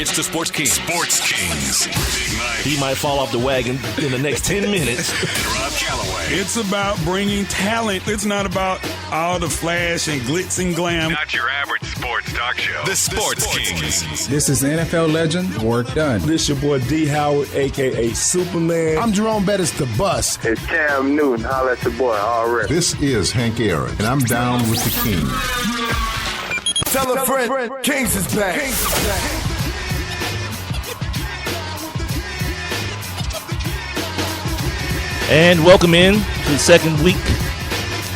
It's the Sports Kings. Sports Kings. He might fall off the wagon in the next 10 minutes. Rob Calloway. It's about bringing talent. It's not about all the flash and glitz and glam. Not your average sports talk show. The Sports Kings. This is NFL legend, Work Done. This your boy D. Howard, a.k.a. Superman. I'm Jerome Bettis, the bus. It's Cam Newton. Holla at your boy, already. This is Hank Aaron, and I'm down with the Kings. Tell a friend, Kings is back. And welcome in to the second week,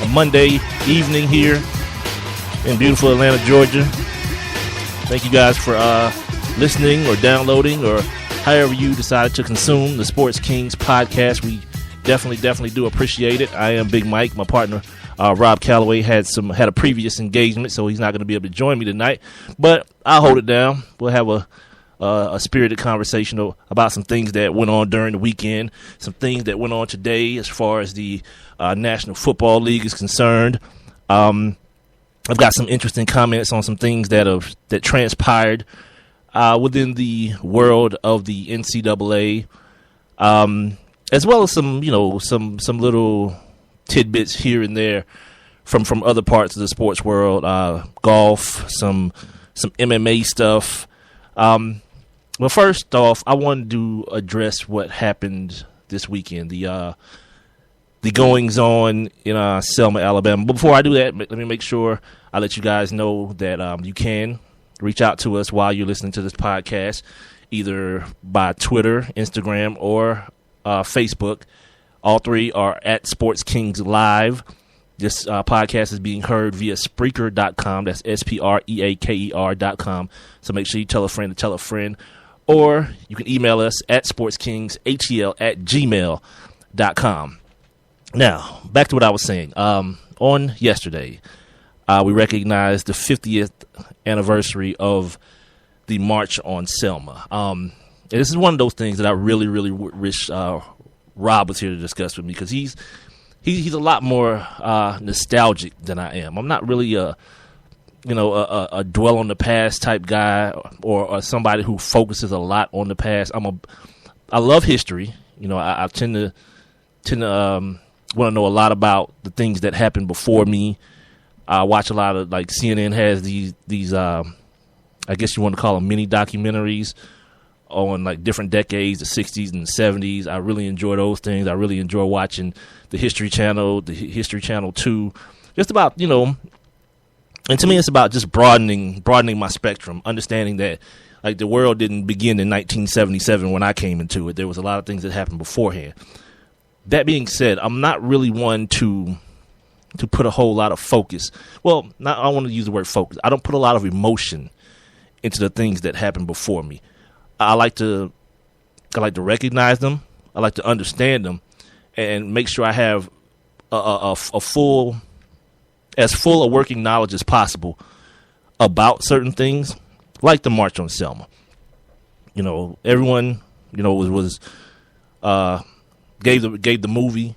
a Monday evening here in beautiful Atlanta, Georgia. Thank you guys for listening or downloading or however you decided to consume the Sports Kings podcast. We definitely do appreciate it. I am Big Mike. My partner Rob Calloway had a previous engagement, so he's not going to be able to join me tonight. But I'll hold it down. We'll have a spirited conversation about some things that went on during the weekend, some things that went on today as far as the National Football League is concerned. I've got some interesting comments on some things that transpired within the world of the NCAA, as well as some little tidbits here and there from other parts of the sports world, golf, some MMA stuff. Well, first off, I wanted to address what happened this weekend, the goings-on in Selma, Alabama. But before I do that, let me make sure I let you guys know that you can reach out to us while you're listening to this podcast, either by Twitter, Instagram, or Facebook. All three are at Sports Kings Live. This podcast is being heard via Spreaker.com. That's Spreaker.com. So make sure you tell a friend to tell a friend. Or you can email us at sportskingshel@gmail.com. Now, back to what I was saying. On yesterday, we recognized the 50th anniversary of the March on Selma. And this is one of those things that I really wish Rob was here to discuss with me, because he's a lot more nostalgic than I am. I'm not really a dwell on the past type guy or somebody who focuses a lot on the past. I love history. I tend to want to know a lot about the things that happened before me. I watch a lot of, like, CNN has these I guess you want to call them mini documentaries on, like, different decades, the 60s and the 70s. I really enjoy those things. I really enjoy watching the History Channel, the History Channel 2, just about, and to me it's about just broadening my spectrum, understanding that, like, the world didn't begin in 1977 when I came into it. There was a lot of things that happened beforehand. That being said, I'm not really one to put a whole lot of focus. Well, I want to use the word focus. I don't put a lot of emotion into the things that happened before me. I like to recognize them. I like to understand them, and make sure I have a full a working knowledge as possible about certain things, like the March on Selma. Everyone was gave the movie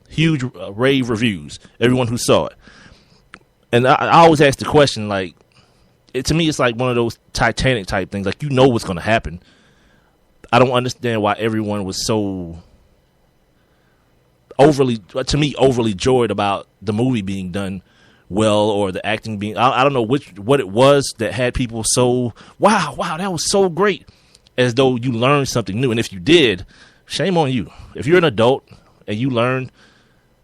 huge rave reviews. Everyone who saw it, and I always ask the question, like, to me, it's like one of those Titanic type things. Like, what's going to happen. I don't understand why everyone was so overly joyed about the movie being done well, or the acting being. I don't know what it was that had people so wow, that was so great, as though you learned something new. And if you did, shame on you. If you're an adult and you learned,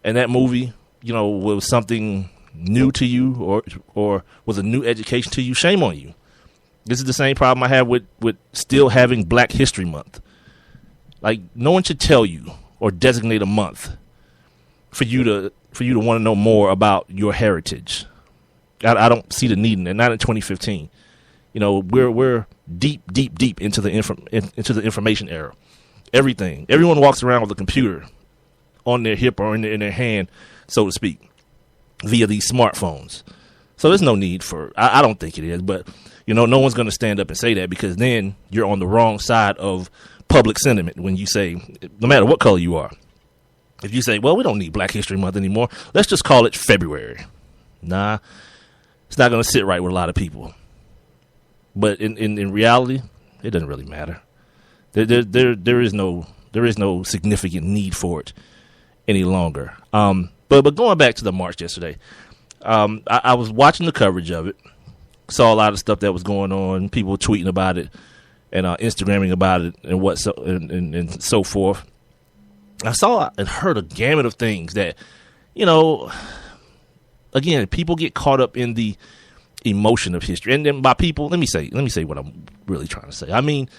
and that movie, was something new to you, or was a new education to you, shame on you. This is the same problem I have with still having Black History Month. Like, no one should tell you or designate a month for you to want to know more about your heritage. I don't see the need in it. Not in 2015. We're deep into the information era. Everyone walks around with a computer on their hip or in their hand, so to speak, via these smartphones. So there's no need for, I don't think it is, but, no one's going to stand up and say that, because then you're on the wrong side of public sentiment when you say, no matter what color you are, if you say, well, we don't need Black History Month anymore, let's just call it February. Nah, It's not going to sit right with a lot of people. But in reality, it doesn't really matter. There is no significant need for it any longer. But going back to the march yesterday, I was watching the coverage of it, saw a lot of stuff that was going on, people tweeting about it and Instagramming about it and so forth. I saw and heard a gamut of things that, again, people get caught up in the emotion of history. And then by people, let me say what I'm really trying to say. I mean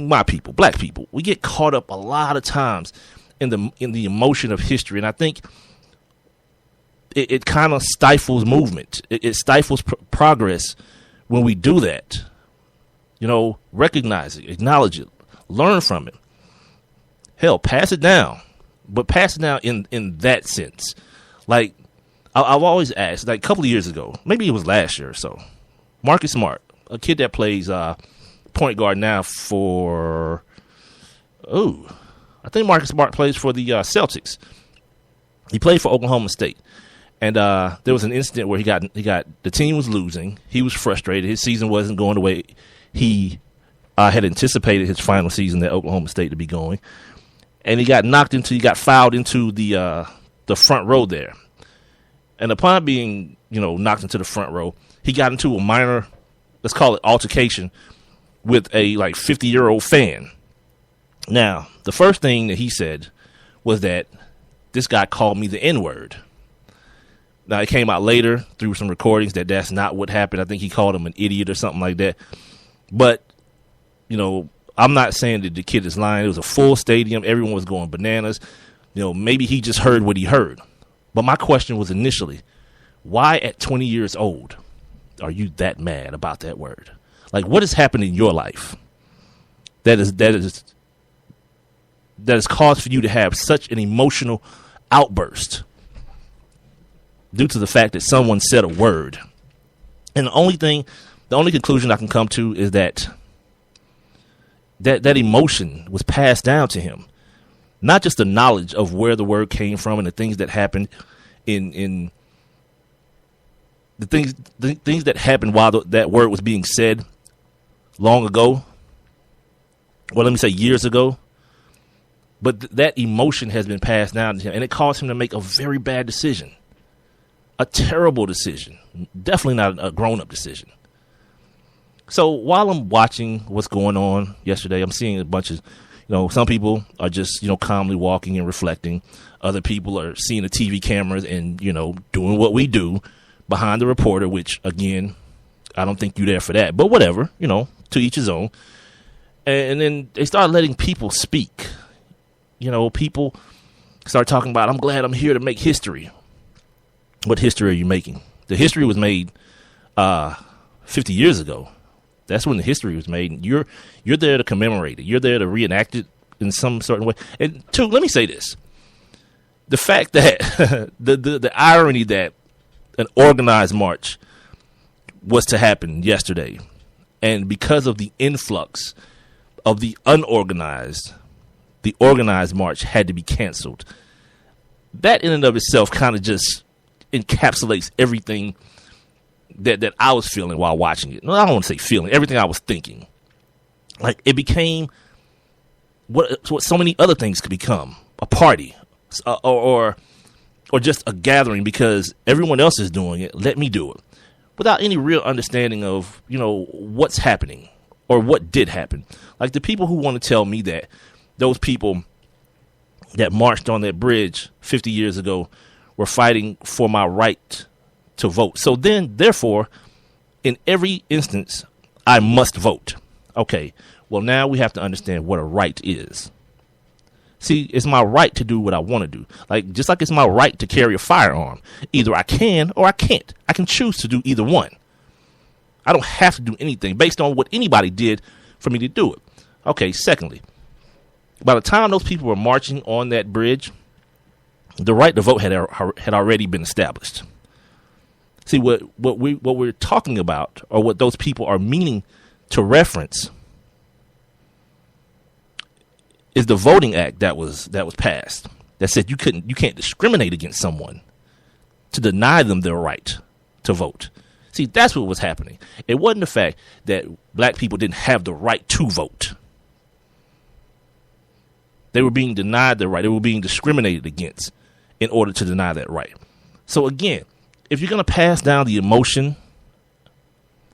my people, black people. We get caught up a lot of times in the emotion of history, and I think it kind of stifles movement. It stifles progress when we do that. Recognize it, acknowledge it, learn from it. Hell, pass it down, but pass it down in that sense. Like, I've always asked, like a couple of years ago, maybe it was last year or so, Marcus Smart, a kid that plays point guard now for, I think Marcus Smart plays for the Celtics. He played for Oklahoma State. And there was an incident where he got the team was losing. He was frustrated. His season wasn't going the way he had anticipated his final season at Oklahoma State to be going. And he got fouled into the front row there. And upon being, knocked into the front row, he got into a minor, let's call it altercation, with a 50-year-old fan. Now, the first thing that he said was that this guy called me the N-word. Now, it came out later through some recordings that that's not what happened. I think he called him an idiot or something like that. But, I'm not saying that the kid is lying. It was a full stadium. Everyone was going bananas. Maybe he just heard what he heard. But my question was initially, why at 20 years old are you that mad about that word? Like, what has happened in your life that has caused for you to have such an emotional outburst due to the fact that someone said a word? And the only conclusion I can come to is that emotion was passed down to him. Not just the knowledge of where the word came from and the things that happened in the things that happened while that word was being said long ago. Well, let me say years ago. But that emotion has been passed down to him, and it caused him to make a very bad decision. A terrible decision. Definitely not a grown-up decision. So while I'm watching what's going on yesterday, I'm seeing a bunch of, some people are just, calmly walking and reflecting. Other people are seeing the TV cameras and, doing what we do behind the reporter, which, again, I don't think you're there for that. But whatever, to each his own. And then they start letting people speak. People start talking about, I'm glad I'm here to make history. What history are you making? The history was made 50 years ago. That's when the history was made. You're there to commemorate it. You're there to reenact it in some certain way. And two, let me say this. The fact that the irony that an organized march was to happen yesterday, and because of the influx of the unorganized, the organized march had to be canceled. That in and of itself kind of just encapsulates everything that I was feeling while watching it. No, I don't want to say feeling, everything I was thinking. Like, it became what so many other things could become, a party or just a gathering because everyone else is doing it. Let me do it without any real understanding of, what's happening or what did happen. Like the people who want to tell me that those people that marched on that bridge 50 years ago were fighting for my right to vote. So then, therefore, in every instance, I must vote. Okay, well, now we have to understand what a right is. See, it's my right to do what I want to do. Like, just like it's my right to carry a firearm. Either I can or I can't. I can choose to do either one. I don't have to do anything based on what anybody did for me to do it. Okay, secondly, by the time those people were marching on that bridge, the right to vote had already been established. See, what we're talking about, or what those people are meaning to reference, is the Voting Act that was passed that said you can't discriminate against someone to deny them their right to vote. See, that's what was happening. It wasn't the fact that black people didn't have the right to vote. They were being denied the right. They were being discriminated against in order to deny that right. So again, if you're going to pass down the emotion,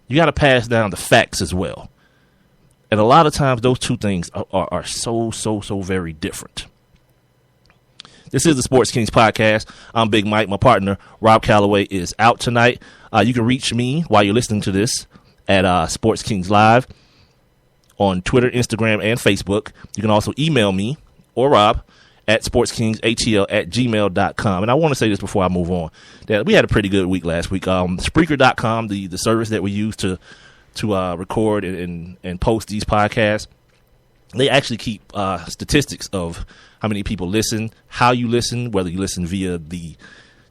you got to pass down the facts as well. And a lot of times those two things are so very different. This is the Sports Kings podcast. I'm Big Mike. My partner, Rob Calloway, is out tonight. You can reach me while you're listening to this at Sports Kings Live on Twitter, Instagram, and Facebook. You can also email me or Rob at sportskingsatl@gmail.com. And I want to say this before I move on, that we had a pretty good week last week. Spreaker.com, the service that we use to record and post these podcasts, they actually keep statistics of how many people listen, how you listen, whether you listen via the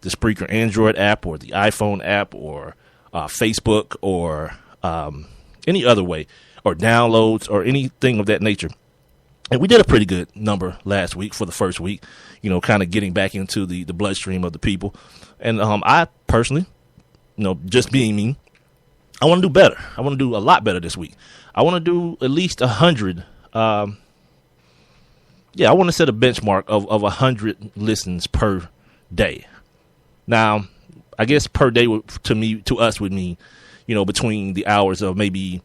Spreaker Android app or the iPhone app or Facebook or any other way, or downloads or anything of that nature. And we did a pretty good number last week for the first week, kind of getting back into the bloodstream of the people. And I personally, just being me, I want to do better. I want to do a lot better this week. I want to do at least 100. I want to set a benchmark of 100 listens per day. Now, I guess per day to us would mean, between the hours of maybe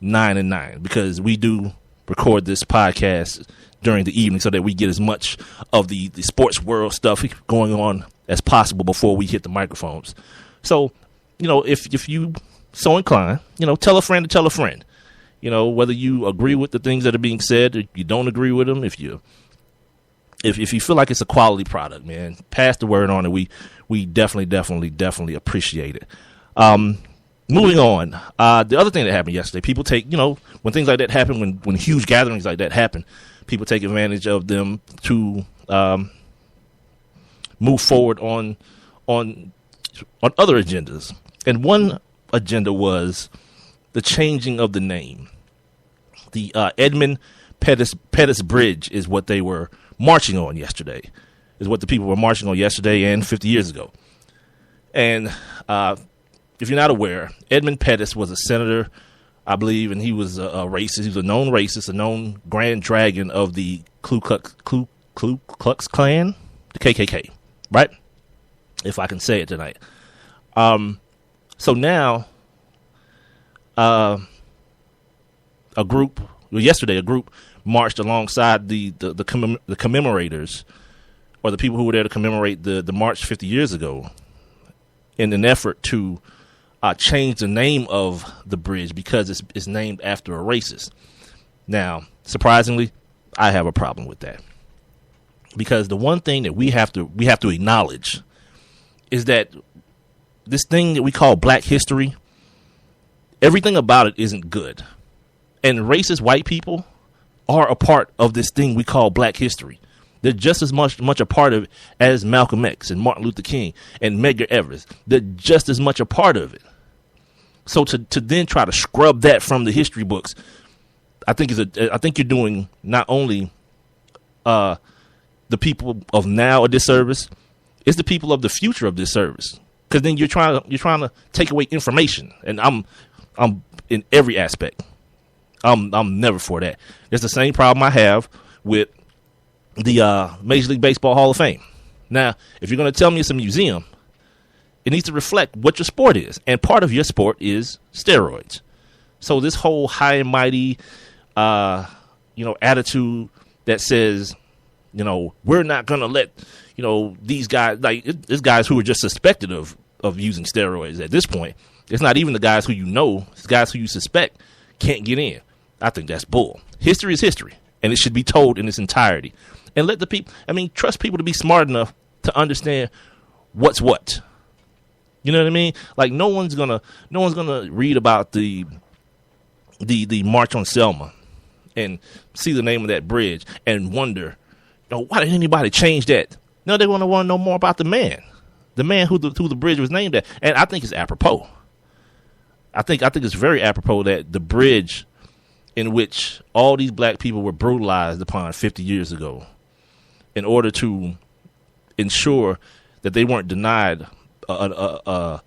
9 and 9, because we do record this podcast during the evening so that we get as much of the sports world stuff going on as possible before we hit the microphones. So, if you so inclined, tell a friend to tell a friend, whether you agree with the things that are being said, or you don't agree with them, if you feel like it's a quality product, man, pass the word on, and we definitely appreciate it. Moving on, the other thing that happened yesterday, people take, when things like that happen, when huge gatherings like that happen, people take advantage of them to move forward on other agendas. And one agenda was the changing of the name. The Edmund Pettus Bridge is what they were marching on yesterday, is what the people were marching on yesterday and 50 years ago. And if you're not aware, Edmund Pettus was a senator, I believe, and he was a racist. He was a known racist, a known grand dragon of the Ku Klux Klan, the KKK, right? If I can say it tonight. So now, yesterday a group marched alongside the commemorators, or the people who were there to commemorate the march 50 years ago, in an effort to change the name of the bridge because it's named after a racist. Now, surprisingly, I have a problem with that, because the one thing that we have to acknowledge is that this thing that we call Black history, everything about it isn't good, and racist white people are a part of this thing we call Black history. They're just as much a part of it as Malcolm X and Martin Luther King and Medgar Evers. They're just as much a part of it. So to then try to scrub that from the history books, I think you're doing not only the people of now a disservice, it's the people of the future of this service. Because then you're trying to take away information, and I'm in every aspect. I'm never for that. It's the same problem I have with the Major League Baseball Hall of Fame. Now, if you're going to tell me it's a museum, it needs to reflect what your sport is, and part of your sport is steroids. So this whole high and mighty, attitude that says, we're not going to let, these guys, like it's guys who are just suspected of using steroids at this point. It's not even the guys who it's guys who you suspect can't get in. I think that's bull. History is history, and it should be told in its entirety. And let the people, trust people to be smart enough to understand what's what. You know what I mean? Like no one's gonna read about the March on Selma and see the name of that bridge and wonder, why did anybody change that? No, they want to know more about the man who the bridge was named at. And I think it's apropos. I think it's very apropos that the bridge in which all these black people were brutalized upon 50 years ago, in order to ensure that they weren't denied a